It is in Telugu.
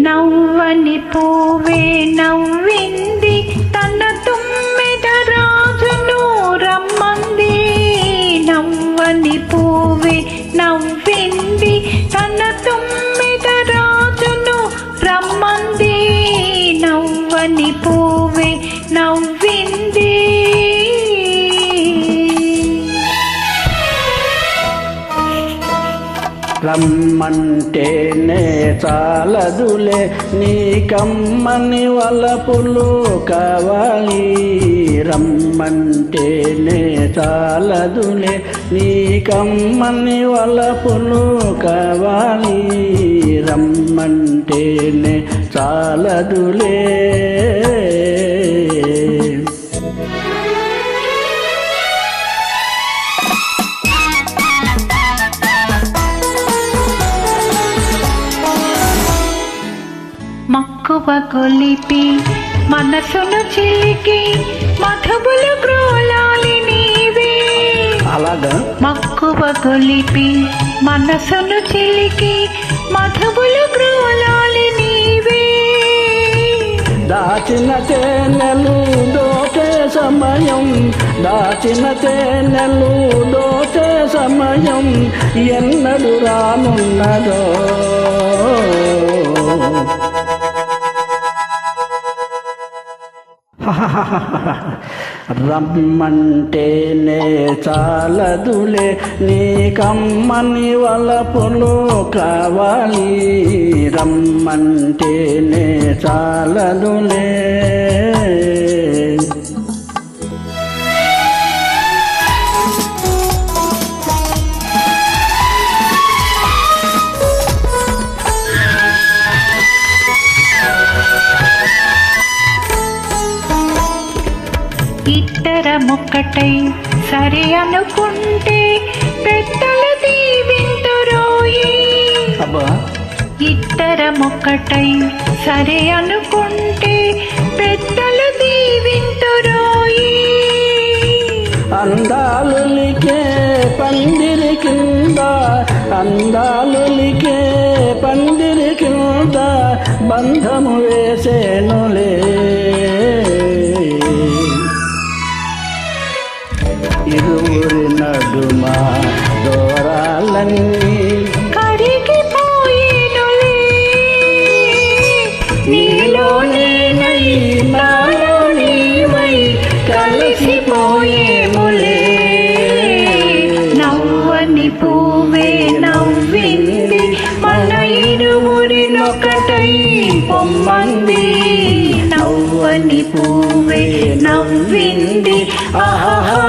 నవ్వని పూవే నవ్వింది తన తుమ్మెద రాజును రమ్మంది. నవ్వని పూవే నవ్వింది తన తుమ్మెద రాజును రమ్మంది. నవ్వని పూవే నవ్వింది. రమ్మంటేనే చాలదులే నీ కమ్మని వలపులు కావాలి. రమ్మంటేనే చాలదులే నీ కమ్మని వలపులు కావాలి. రమ్మంటేనే చాలదులే. మక్కువ కొలిపి మనసును చిలికి మధుబులు గ్రోలాలి నీవే. అలాగా మక్కువ కొలిపి మనసును చిలికి మధుబులు గ్రోలాలి నీవే. దాచిన తేనెలు దోచే సమయం, దాచిన తేనెలు దోచే సమయం ఎన్నడు రానున్నదో. రమ్మంటేనే చాలదులే నీ కమ్మని వలపులు కావాలి. రమ్మంటేనే చాలదులే. ఇద్దరమొక్కటై సరి అనుకుంటే పెద్దలు దీవింతురోయి. ఇద్దరమొక్కటై సరి అనుకుంటే పెద్దలు దీవింతురోయి. అందాలులికే పందిరి కింద, అందాలులికే పందిరి కింద బంధము వేసేనులే. ఇరువురి నడుమ దూరాలన్నీ కరిగిపోయేనులే. నీలోనేనై నాలో నీవై కలిసిపోయేములే. నవ్వని పూవే నవ్వింది మన ఇరువురినొకటై పొమ్మంది. నవ్వని పూవే నవ్వింది ఆహా.